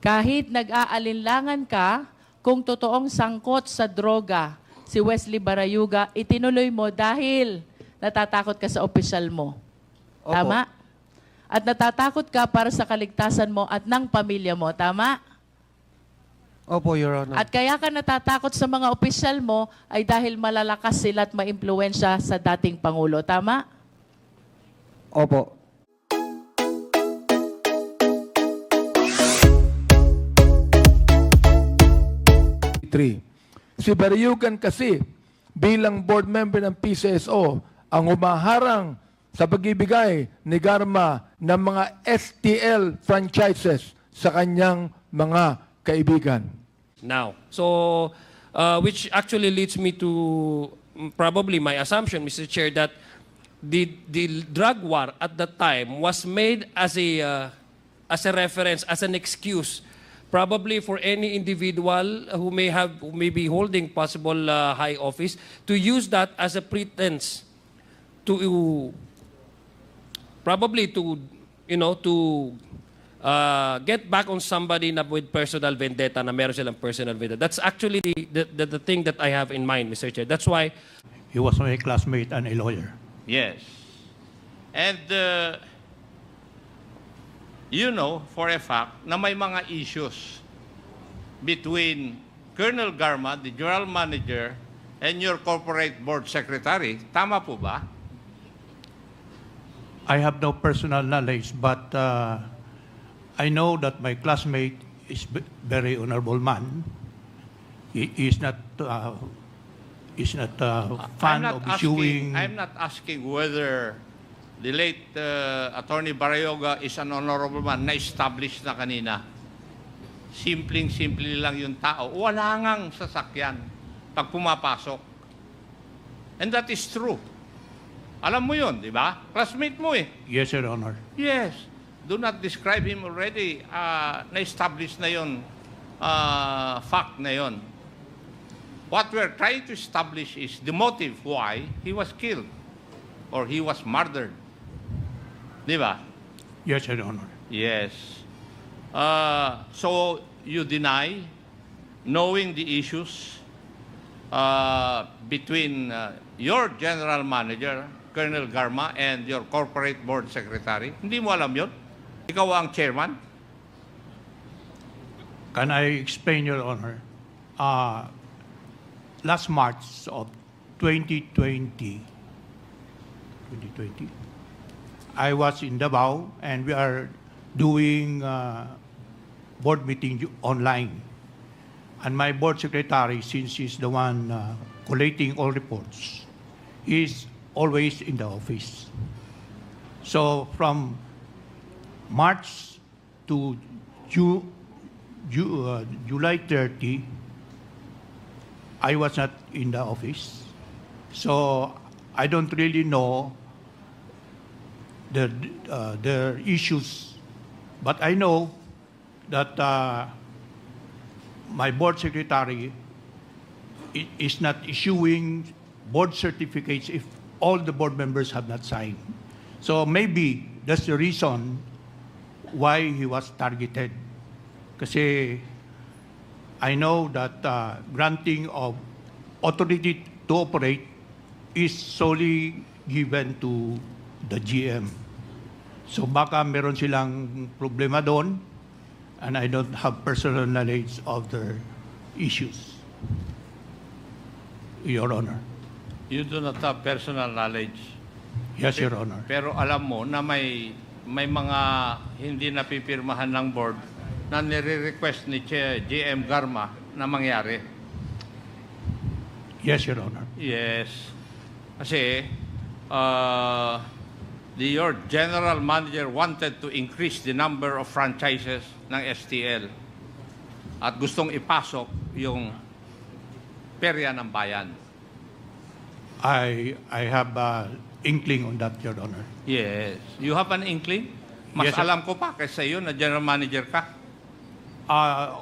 Kahit nag-aalinlangan ka, kung totoong sangkot sa droga si Wesley Barayuga, itinuloy mo dahil natatakot ka sa opisyal mo. Opo. Tama? At natatakot ka para sa kaligtasan mo at ng pamilya mo. Tama? Opo, Your Honor. At kaya ka natatakot sa mga opisyal mo ay dahil malalakas sila at maimpluwensya sa dating Pangulo. Tama? Opo. Si Barayugan kasi bilang board member ng Pcso ang humaharang sa pagbibigay ni Garma ng mga STL franchises sa kanyang mga kaibigan. Now, so which actually leads me to probably my assumption, Mr. Chair, that the drug war at that time was made as a reference, as an excuse, probably for any individual who may be holding possible high office to use that as a pretense to probably to get back on somebody na with personal vendetta, na meron silang personal vendetta. That's actually the thing that I have in mind, Mr. Chair. That's why he was my classmate and a lawyer. Yes. And you know for a fact na may mga issues between Colonel Garma, the general manager, and your corporate board secretary. Tama po ba? I have no personal knowledge, but I know that my classmate is very honorable man. He is not fan of issuing. I'm not asking whether the late Attorney Barayuga is an honorable man na established na kanina. Simpleng-simple lang yung tao. Wala ngang sasakyan pag pumapasok. And that is true. Alam mo yun, di ba? Classmate mo eh. Yes, Your Honor. Yes. Do not describe him already. Na-establish na yun. Fact na yun. What we're trying to establish is the motive why he was killed or he was murdered. Di ba? Yes, Your Honor. Yes. So you deny knowing the issues between your general manager, Colonel Garma, and your corporate board secretary? Hindi mo alam yun? Ikaw ang chairman? Can I explain, Your Honor? Last March of 2020, I was in Davao and we are doing board meeting online. And my board secretary, since he's the one collating all reports, is always in the office. So from March to July 30, I was not in the office. So I don't really know the issues, but I know that my board secretary is not issuing board certificates if all the board members have not signed. So maybe that's the reason why he was targeted. Kasi I know that granting of authority to operate is solely given to the GM. So baka meron silang problema doon, and I don't have personal knowledge of their issues, Your Honor. You do not have personal knowledge. Yes, Your Honor. Pero alam mo na may mga hindi napipirmahan ng board na nire-request ni GM Garma na mangyari. Yes, Your Honor. Yes. Kasi your general manager wanted to increase the number of franchises ng STL at gustong ipasok yung perya ng bayan. I have inkling on that, Your Honor. Yes. You have an inkling? Mas Yes, sir. alam ko pa kaysa yun na general manager ka.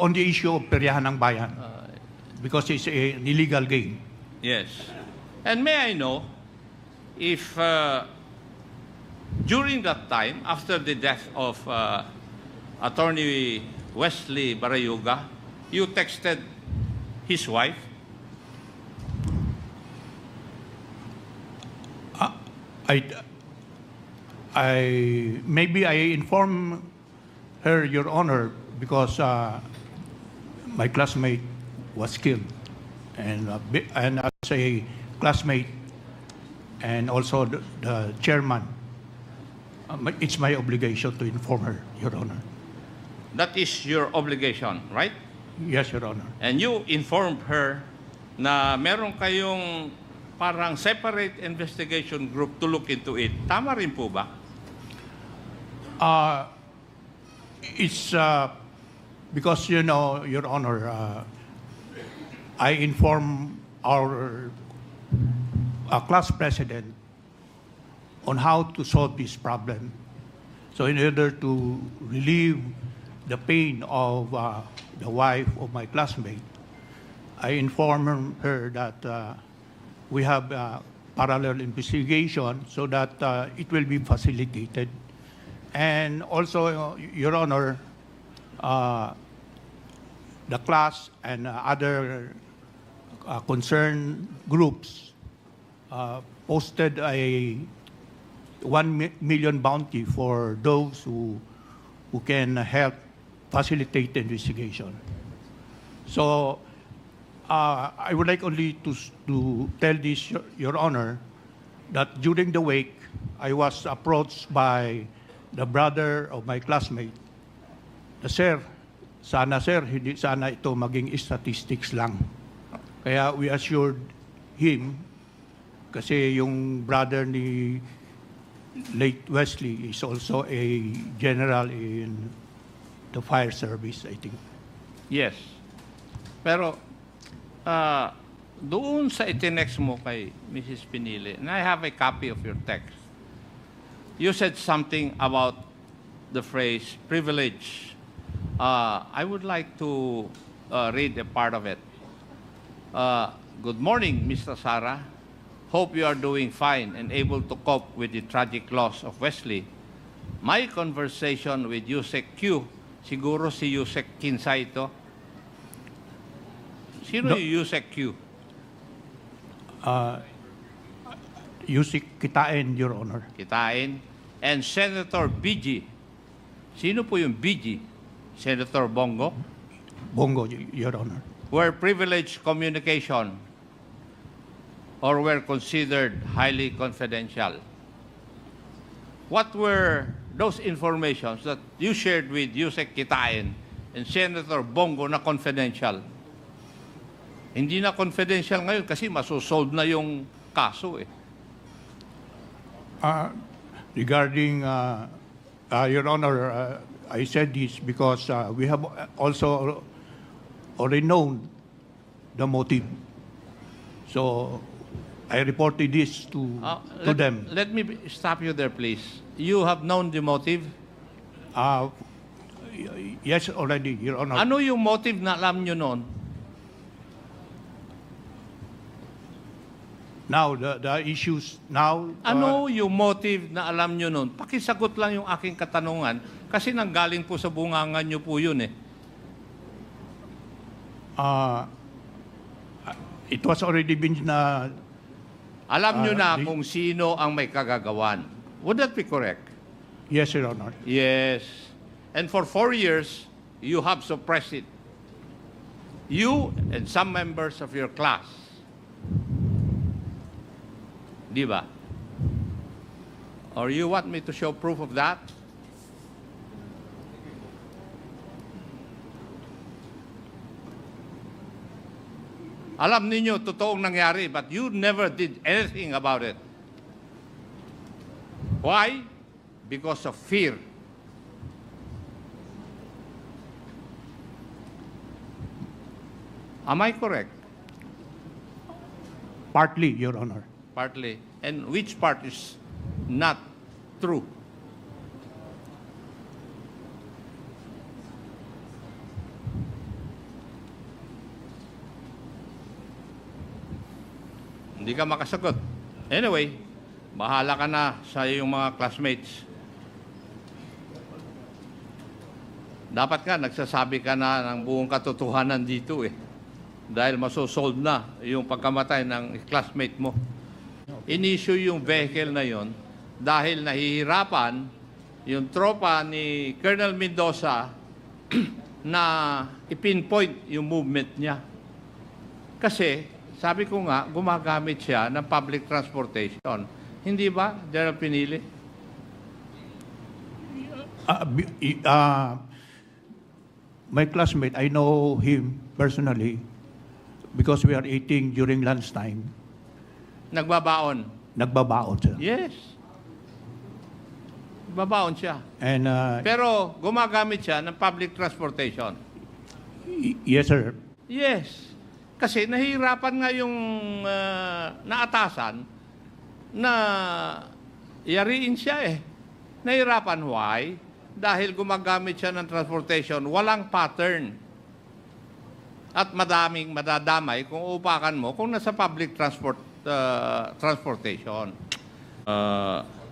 On the issue of peryahan ng bayan, because it's an illegal game. Yes. And may I know if during that time, after the death of Attorney Wesley Barayuga, you texted his wife? Maybe I inform her, Your Honor, because my classmate was killed, and as a classmate, and also the chairman, it's my obligation to inform her, Your Honor. That is your obligation, right? Yes, Your Honor. And you informed her na meron kayong parang separate investigation group to look into it. Tama rin po ba? It's because, you know, Your Honor, I inform our class president on how to solve this problem. So in order to relieve the pain of the wife of my classmate, I inform her that we have parallel investigation so that it will be facilitated. And also, Your Honor, the class and other concerned groups posted a 1 million bounty for those who can help facilitate the investigation. So I would like only to tell this, Your Honor, that during the wake, I was approached by the brother of my classmate. Sir, hindi sana ito maging statistics lang. Kaya we assured him, kasi yung brother ni late Wesley is also a general in the fire service, I think. Yes. Pero doon sa itinext mo kay Mrs. Pinili, and I have a copy of your text, you said something about the phrase privilege. I would like to read a part of it. Good morning, Mr. Sara. Hope you are doing fine and able to cope with the tragic loss of Wesley. My conversation with Yusek Q, siguro si Yusek Kinsa ito. Sino yung Yusek Q? Yusek Kitain, Your Honor. Kitain. And Senator BG. Sino po yung BG? Senator Bongo? Bongo, Your Honor. Were privileged communication or were considered highly confidential. What were those informations that you shared with Yusek Kitain and Senator Bongo na confidential? Hindi na confidential ngayon kasi masosolve na yung kaso eh. Regarding, Your Honor, I said this because we have also already known the motive. So I reported this to them. Let me stop you there, please. You have known the motive? Yes, already, Your Honor. Ano yung motive na alam nyo noon? Now, the issues now... Ano yung motive na alam nyo noon? Pakisagot lang yung aking katanungan kasi nanggaling po sa bungangan nyo po yun eh. It was already been... alam nyo na kung sino ang may kagagawan. Would that be correct? Yes, Your Honor. Yes. And for 4 years, you have suppressed it. You and some members of your class. Di ba? Or you want me to show proof of that? Alam ninyo, totoong nangyari, but you never did anything about it. Why? Because of fear. Am I correct? Partly, Your Honor. Partly. And which part is not true? Hindi ka makasagot. Anyway, bahala ka na sa iyong mga classmates. Dapat nga, nagsasabi ka na ng buong katotohanan dito eh. Dahil masosolve na yung pagkamatay ng classmate mo. In-issue yung vehicle na yon dahil nahihirapan yung tropa ni Colonel Mendoza na ipinpoint yung movement niya. Kasi, sabi ko nga, gumagamit siya ng public transportation. Hindi ba, General Pinili? My classmate, I know him personally because we are eating during lunchtime. Nagbabaon. Nagbabaon siya. Yes. Nagbabaon siya. And, Pero gumagamit siya ng public transportation. yes, sir. Yes. Kasi nahihirapan nga yung naatasan na yariin siya eh. Nahihirapan. Why? Dahil gumagamit siya ng transportation, walang pattern. At madaming madadamay kung upakan mo kung nasa public transportation.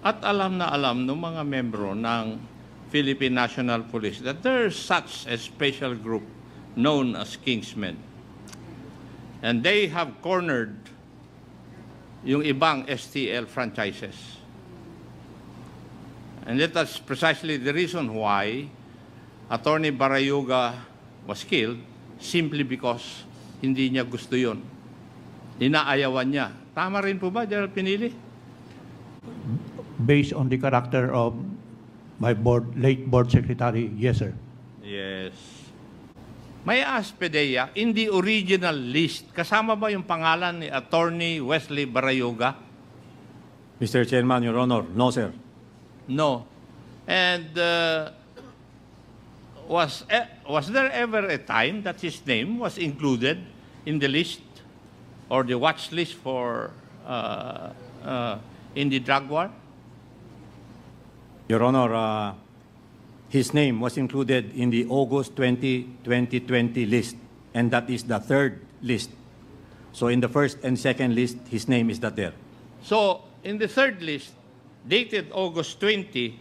At alam na alam ng mga membro ng Philippine National Police that there's such a special group known as Kingsmen. And they have cornered yung ibang STL franchises. And that's precisely the reason why Attorney Barayuga was killed, simply because hindi niya gusto yun. Inaayawan niya. Tama rin po ba, General Pinili? Based on the character of my late board secretary, yes, sir. Yes. May ask, PDEA, in the original list, kasama ba yung pangalan ni Attorney Wesley Barayuga? Mr. Chairman, Your Honor, no, sir. No. And was there ever a time that his name was included in the list or the watch list for in the drug war? Your Honor, his name was included in the August 2020 list, and that is the third list. So in the first and second list, his name is not there. So, in the third list, dated August 20,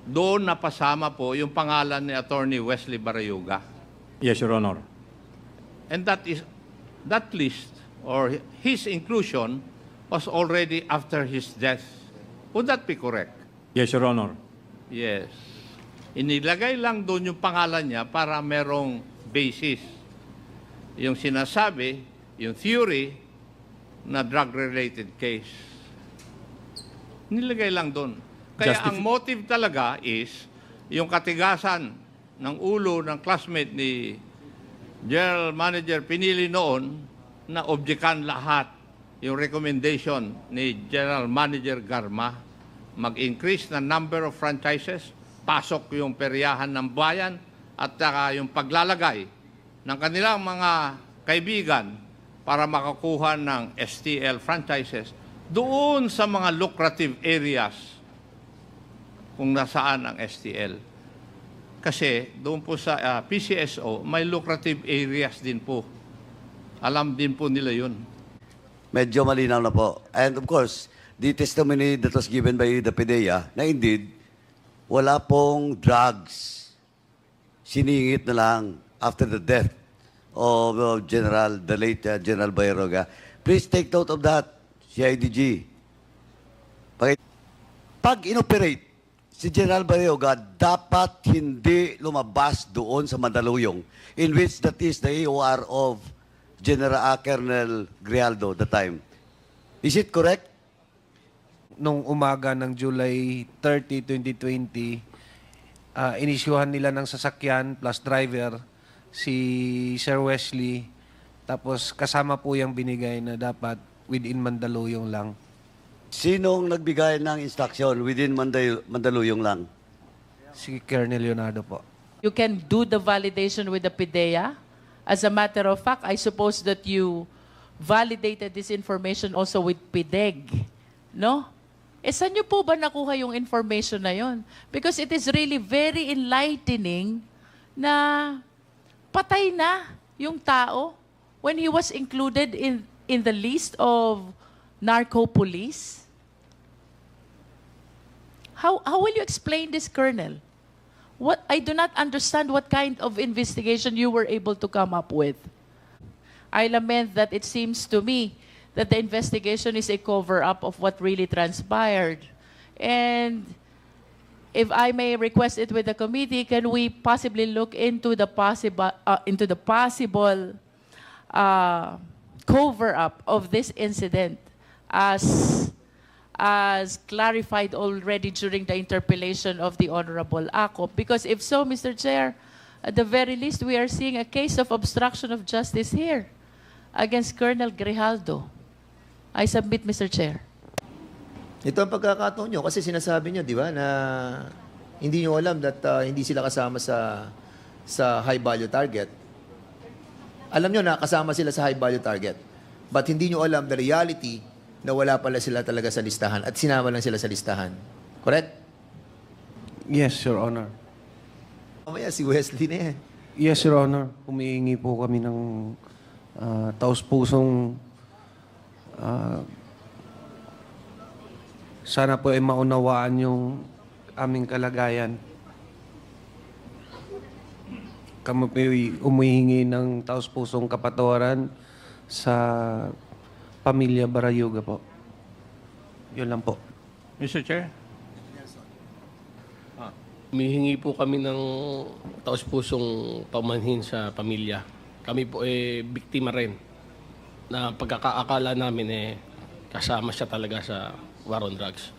doon napasama po yung pangalan ni Attorney Wesley Barayuga. Yes, Your Honor. And that list, or his inclusion, was already after his death. Would that be correct? Yes, Your Honor. Yes. Inilagay lang doon yung pangalan niya para merong basis. Yung sinasabi, yung theory na drug-related case. Nilagay lang doon. Kaya ang motive talaga is yung katigasan ng ulo ng classmate ni General Manager Pinili noon na objectan lahat yung recommendation ni General Manager Garma mag-increase na number of franchises, pasok yung peryahan ng bayan at saka yung paglalagay ng kanilang mga kaibigan para makakuha ng STL franchises doon sa mga lucrative areas kung nasaan ang STL. Kasi doon po sa Pcso, may lucrative areas din po. Alam din po nila yun. Medyo malinaw na po. And of course, the testimony that was given by the PDEA na indeed, wala pong drugs. Siningit na lang after the death of the late General Barayuga. Please take note of that, CIDG. Pag inoperate, si General Barayuga dapat hindi lumabas doon sa Mandaluyong, in which that is the AOR of General Colonel Grijaldo the time. Is it correct? Nung umaga ng July 30, 2020, inisyuhan nila ng sasakyan plus driver si Sir Wesley. Tapos kasama po yung binigay na dapat within Mandaluyong lang. Sinong nagbigay ng instruction within Mandaluyong lang? Si Colonel Leonardo po. You can do the validation with the PDEA. As a matter of fact, I suppose that you validated this information also with PDEG. No? Saan niyo po ba nakuha yung information na yon? Because it is really very enlightening na patay na yung tao when he was included in the list of narco police. How will you explain this, Colonel? What I do not understand what kind of investigation you were able to come up with. I lament that it seems to me that the investigation is a cover-up of what really transpired. And if I may request it with the committee, can we possibly look into the possible cover-up of this incident as clarified already during the interpellation of the Honorable Ako? Because if so, Mr. Chair, at the very least, we are seeing a case of obstruction of justice here against Colonel Grijaldo. I submit, Mr. Chair. Ito ang pagkakataon nyo kasi sinasabi nyo, di ba, na hindi nyo alam that hindi sila kasama sa high value target. Alam nyo na kasama sila sa high value target. But hindi nyo alam the reality na wala pala sila talaga sa listahan at sinama lang sila sa listahan. Correct? Yes, Your Honor. Mamaya si Wesley na yan. Yes, Your Honor. Humihingi po kami ng taus-pusong sana po ay maunawaan yung aming kalagayan. Kami po humihingi ng taus-pusong kapatawaran sa pamilya Barayuga po. Yun lang po. Mr. Chair? Humihingi po kami ng taos-pusong pamanhin sa pamilya. Kami po biktima rin na pagkakaakala namin kasama siya talaga sa war on drugs.